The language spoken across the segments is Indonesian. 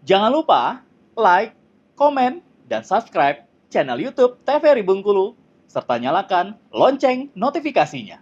Jangan lupa like, komen, dan subscribe channel YouTube TVRI Bengkulu, serta nyalakan lonceng notifikasinya.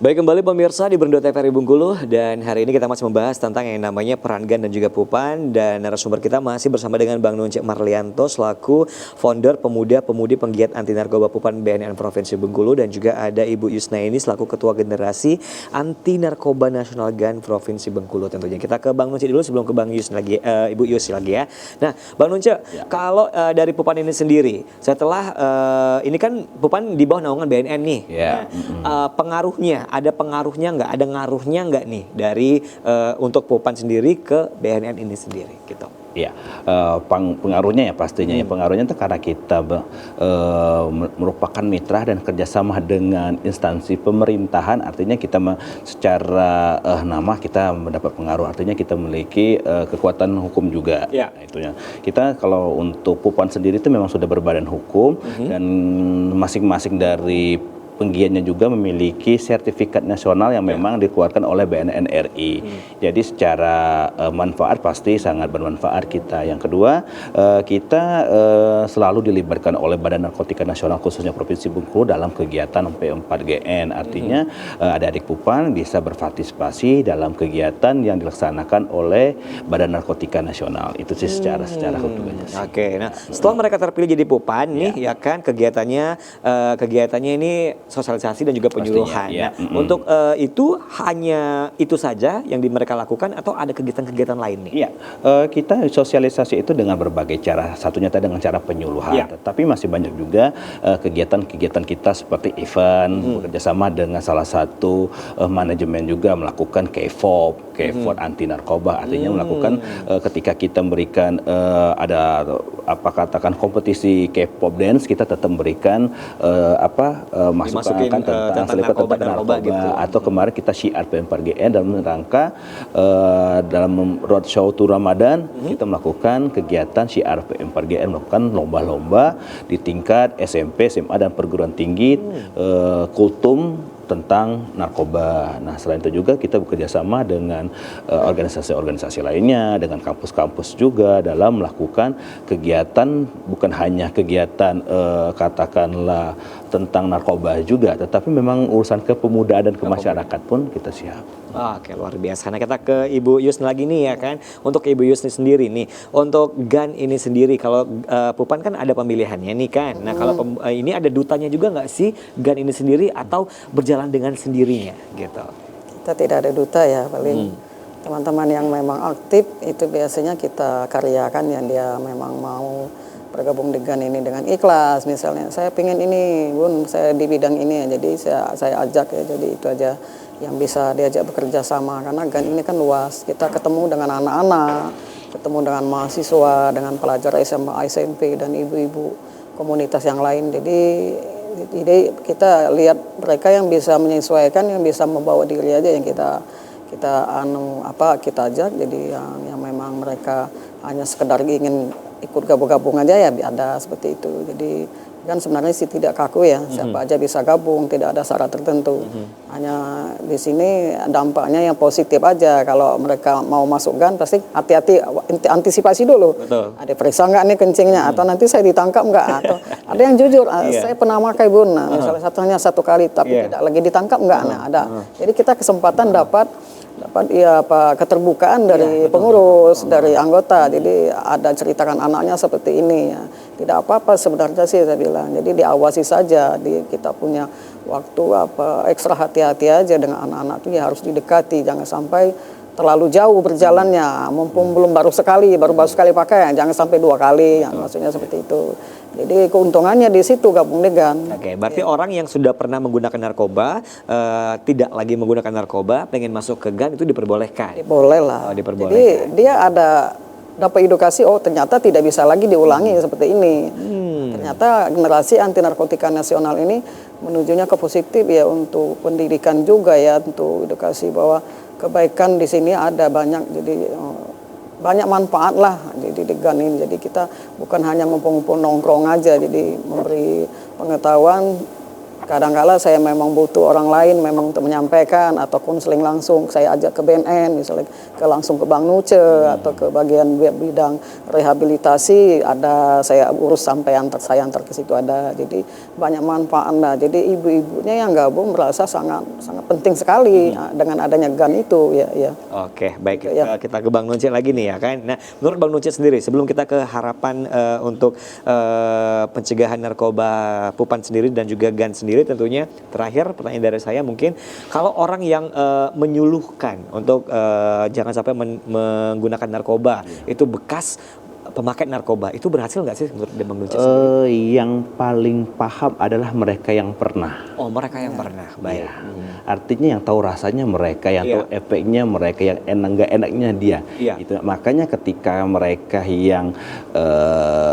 Baik, kembali pemirsa di Berndo TVRI Bengkulu, dan hari ini kita masih membahas tentang yang namanya peran GAN dan juga Pupan, dan narasumber kita masih bersama dengan Bang Nunce Marlianto selaku founder Pemuda-Pemudi Penggiat Anti Narkoba Pupan BNN Provinsi Bengkulu, dan juga ada Ibu Yusnaini selaku Ketua Generasi Anti Narkoba Nasional GAN Provinsi Bengkulu. Tentunya kita ke Bang Nunce dulu sebelum ke Bang Yus lagi, Ibu Yus lagi ya. Nah, Bang Nunce, kalau dari Pupan ini sendiri, setelah ini kan Pupan di bawah naungan BNN nih, pengaruhnya ada pengaruhnya nggak? Ada ngaruhnya nggak nih dari untuk Pupan sendiri ke BNN ini sendiri gitu? Ya, pengaruhnya ya pastinya ya, pengaruhnya itu karena kita merupakan mitra dan kerjasama dengan instansi pemerintahan, artinya kita secara nama kita mendapat pengaruh, artinya kita memiliki kekuatan hukum juga. Nah, itunya. Kita kalau untuk Pupan sendiri itu memang sudah berbadan hukum dan masing-masing dari penggiatnya juga memiliki sertifikat nasional yang memang dikeluarkan oleh BNN RI. Jadi secara manfaat pasti sangat bermanfaat kita. Yang kedua, kita selalu dilibatkan oleh Badan Narkotika Nasional khususnya Provinsi Bengkulu dalam kegiatan P4GN. Artinya adik-adik Pupan bisa berpartisipasi dalam kegiatan yang dilaksanakan oleh Badan Narkotika Nasional. Itu sih secara keduanya sih. Oke, nah setelah mereka terpilih jadi Pupan nih ya kan, kegiatannya ini sosialisasi dan juga penyuluhan. Ya. Nah, untuk itu hanya itu saja yang mereka lakukan atau ada kegiatan-kegiatan lain nih? Iya, kita sosialisasi itu dengan berbagai cara. Satunya tadi dengan cara penyuluhan, tapi masih banyak juga kegiatan-kegiatan kita seperti event, bekerjasama dengan salah satu manajemen juga melakukan KFOP anti narkoba. Artinya melakukan ketika kita memberikan ada katakan kompetisi K-pop dance, kita tetap memberikan masukan tentang narkoba gitu. Atau kemarin kita syiar P4GN dalam rangka dalam roadshow tour Ramadan, kita melakukan kegiatan syiar P4GN, melakukan lomba-lomba di tingkat SMP, SMA dan perguruan tinggi kultum tentang narkoba. Nah, selain itu juga kita bekerjasama dengan organisasi-organisasi lainnya, dengan kampus-kampus juga dalam melakukan kegiatan, bukan hanya kegiatan katakanlah tentang narkoba juga, tetapi memang urusan kepemudaan dan kemasyarakatan pun kita siap. Oke, luar biasa. Nah, kita ke Ibu Yusni lagi nih ya kan. Untuk Ibu Yusni sendiri nih, untuk GAN ini sendiri, kalau Pupan kan ada pemilihannya nih kan. Nah, kalau ini ada dutanya juga nggak sih GAN ini sendiri atau berjalan dengan sendirinya gitu? Kita tidak ada duta ya, paling teman-teman yang memang aktif itu biasanya kita karyakan, yang dia memang mau bergabung dengan ini dengan ikhlas. Misalnya saya pengen ini Bun, saya di bidang ini ya, jadi saya ajak ya, jadi itu aja yang bisa diajak bekerja sama, karena GAN ini kan luas. Kita ketemu dengan anak-anak, ketemu dengan mahasiswa, dengan pelajar SMA, SMP dan ibu-ibu komunitas yang lain. Jadi kita lihat mereka yang bisa menyesuaikan, yang bisa membawa diri aja yang kita ajak. Jadi yang memang mereka hanya sekedar ingin ikut gabung-gabung aja ya, ada seperti itu. Jadi kan sebenarnya sih tidak kaku ya, siapa aja bisa gabung, tidak ada syarat tertentu. Hanya di sini dampaknya yang positif aja. Kalau mereka mau masuk GAN pasti hati-hati, antisipasi dulu. Betul. Ada periksa nggak nih kencingnya, atau nanti saya ditangkap nggak, atau ada yang jujur, saya pernah pakai Bun, nah, misalnya satunya 1 kali tapi tidak lagi ditangkap nggak, nah ada. Jadi kita kesempatan dapat keterbukaan dari pengurus, dari anggota. Jadi ada ceritakan anaknya seperti ini ya. Tidak apa-apa sebenarnya sih saya bilang. Jadi diawasi saja. Kita punya waktu ekstra hati-hati aja dengan anak-anak itu ya, harus didekati, jangan sampai terlalu jauh berjalannya. Mumpung baru sekali pakai, jangan sampai 2 kali. Ya, maksudnya seperti itu. Jadi keuntungannya di situ gabung dengan. Oke, berarti orang yang sudah pernah menggunakan narkoba, tidak lagi menggunakan narkoba, pengen masuk ke GAN itu diperbolehkan? Boleh lah. Oh, diperbolehkan. Jadi dia dapat edukasi, oh ternyata tidak bisa lagi diulangi seperti ini. Ternyata generasi anti narkotika nasional ini menujunya ke positif ya, untuk pendidikan juga ya, untuk edukasi bahwa kebaikan di sini ada banyak, jadi banyak manfaat lah jadi degan ini. Jadi kita bukan hanya ngumpul-ngumpul nongkrong aja, jadi memberi pengetahuan. Kadang-kala saya memang butuh orang lain memang untuk menyampaikan, atau konseling langsung saya ajak ke BNN misalnya, langsung ke Bank Nuce atau ke bagian bidang rehabilitasi, ada saya urus sampai saya antar ke situ ada. Jadi banyak manfaat lah. Jadi ibu-ibunya yang gabung merasa sangat sangat penting sekali dengan adanya GAN itu ya. Oke, baik, Ya. kita ke Bang Nunce lagi nih ya kan. Nah, menurut Bang Nunce sendiri, sebelum kita ke harapan untuk pencegahan narkoba Pupan sendiri dan juga GAN sendiri, tentunya terakhir pertanyaan dari saya, mungkin kalau orang yang menyuluhkan untuk jangan sampai menggunakan narkoba, itu bekas pemakai narkoba, itu berhasil nggak sih menurut Bang Nunce sendiri? Yang paling paham adalah mereka yang pernah. Oh, mereka yang pernah, baik. Ya. Artinya yang tahu rasanya mereka, yang tahu efeknya mereka, yang enak nggak enaknya dia. Itu makanya ketika mereka yang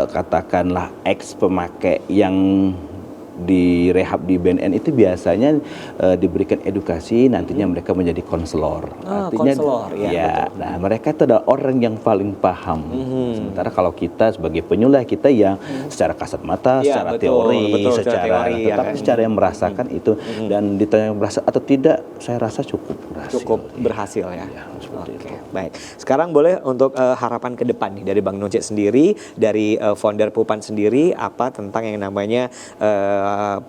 katakanlah ex pemakai yang direhab di BNN itu biasanya diberikan edukasi, nantinya mereka menjadi konselor. Artinya konselor, nah mereka itu adalah orang yang paling paham. Sementara kalau kita sebagai penyuluh, kita yang secara kasat mata, secara teori, tetapi secara yang merasakan itu, dan ditanya berhasil atau tidak, saya rasa cukup berhasil. Cukup berhasil ya. Oke, baik. Sekarang boleh untuk harapan ke depan nih dari Bang Nunce sendiri, dari founder Pupan sendiri, apa tentang yang namanya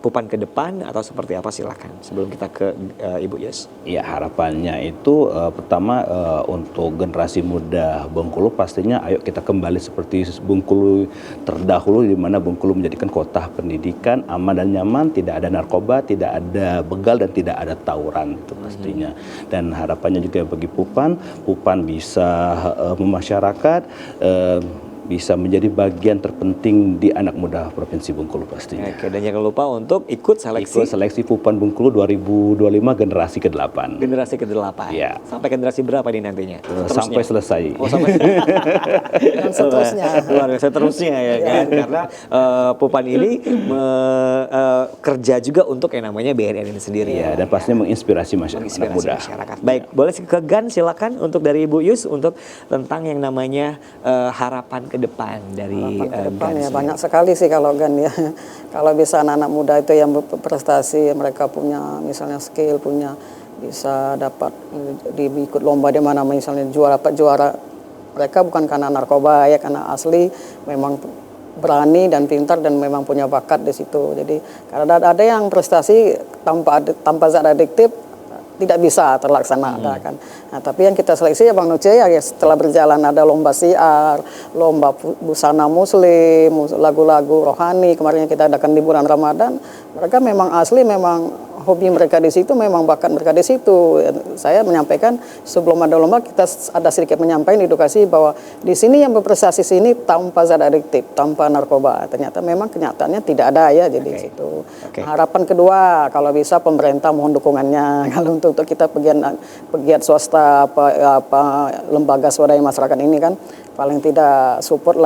Pupan ke depan atau seperti apa, silakan sebelum kita ke Ibu Yus. Ya, harapannya itu pertama untuk generasi muda Bengkulu, pastinya ayo kita kembali seperti Bengkulu terdahulu, di mana Bengkulu menjadikan kota pendidikan aman dan nyaman, tidak ada narkoba, tidak ada begal, dan tidak ada tawuran, itu pastinya. Dan harapannya juga bagi Pupan bisa memasyarakat, bisa menjadi bagian terpenting di anak muda Provinsi Bengkulu pastinya. Oke, dan jangan lupa untuk ikut seleksi Pupan Bengkulu 2025 generasi ke-8. Generasi ke-8. Ya. Sampai generasi berapa nih nantinya? Sampai selesai. Oh, sampai Dan seterusnya. Luar biasa terusnya ya kan, karena Pupan ini kerja juga untuk yang namanya BNN ini sendiri ya. Dan pastinya menginspirasi masyarakat. Baik, boleh ke GAN, silakan untuk dari Ibu Yus untuk tentang yang namanya harapan ke depan dari depan GAN ya, banyak sekali sih kalau GAN ya. Kalau bisa anak-anak muda itu yang berprestasi, mereka punya misalnya skill, punya bisa dapat ikut lomba di mana misalnya dapat juara, mereka bukan karena narkoba ya, karena asli memang berani dan pintar dan memang punya bakat di situ. Jadi karena ada yang prestasi tanpa zat adiktif tidak bisa terlaksana kan. Nah, tapi yang kita seleksi ya Bang Nunce ya, setelah berjalan ada lomba siar, lomba busana muslim, lagu-lagu rohani, kemarin kita adakan di bulan Ramadan. Mereka memang asli, memang hobi mereka di situ, memang bakat mereka di situ. Saya menyampaikan sebelum ada lomba, kita ada sedikit menyampaikan edukasi bahwa di sini yang berprestasi sini tanpa zat adiktif, tanpa narkoba. Ternyata memang kenyataannya tidak ada ya, jadi situ. Harapan kedua, kalau bisa pemerintah mohon dukungannya. Kalau untuk kita pegiat swasta, lembaga swadaya masyarakat ini kan paling tidak support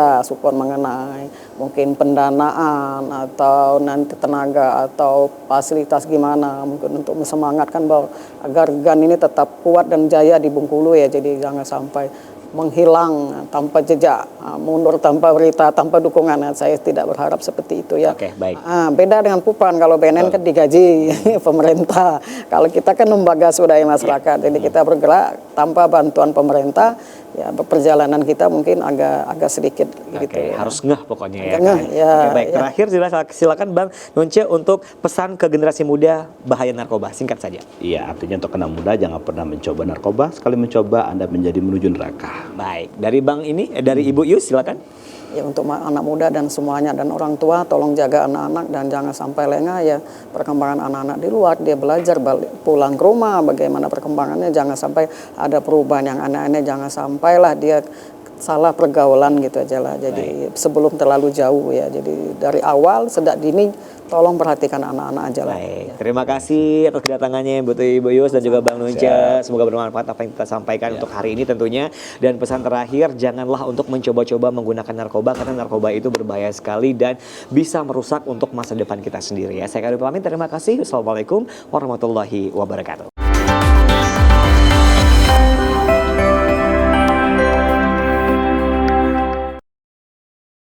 mengenai mungkin pendanaan atau nanti tenaga atau fasilitas gimana mungkin untuk mensemangatkan bahwa agar GAN ini tetap kuat dan jaya di Bengkulu ya. Jadi jangan sampai menghilang tanpa jejak, mundur tanpa berita, tanpa dukungan. Saya tidak berharap seperti itu ya. Oke, baik. Beda dengan Pupan, kalau BNN kan digaji pemerintah. Kalau kita kan lembaga swadaya masyarakat, jadi kita bergerak tanpa bantuan pemerintah. Ya, perjalanan kita mungkin agak sedikit gitu ya. Harus ngeh pokoknya ya. Ngeh, kan? ya, Baik, ya. terakhir silakan Bang Nunce untuk pesan ke generasi muda bahaya narkoba, singkat saja. Iya, artinya untuk anak muda jangan pernah mencoba narkoba. Sekali mencoba Anda menjadi menuju neraka. Baik, dari Bang dari Ibu Yus silakan. Ya, untuk anak muda dan semuanya dan orang tua tolong jaga anak-anak dan jangan sampai lengah ya perkembangan anak-anak di luar. Dia belajar pulang ke rumah bagaimana perkembangannya, jangan sampai ada perubahan yang aneh-aneh, jangan sampailah dia salah pergaulan gitu aja lah. Jadi sebelum terlalu jauh ya. Jadi dari awal sejak dini tolong perhatikan anak-anak aja lah. Baik, terima kasih atas kedatangannya Bu Yus dan juga Bang Nunce. Semoga bermanfaat apa yang kita sampaikan untuk hari ini tentunya. Dan pesan terakhir, janganlah untuk mencoba-coba menggunakan narkoba karena narkoba itu berbahaya sekali dan bisa merusak untuk masa depan kita sendiri ya. Saya Karim pamit, terima kasih. Wassalamualaikum warahmatullahi wabarakatuh.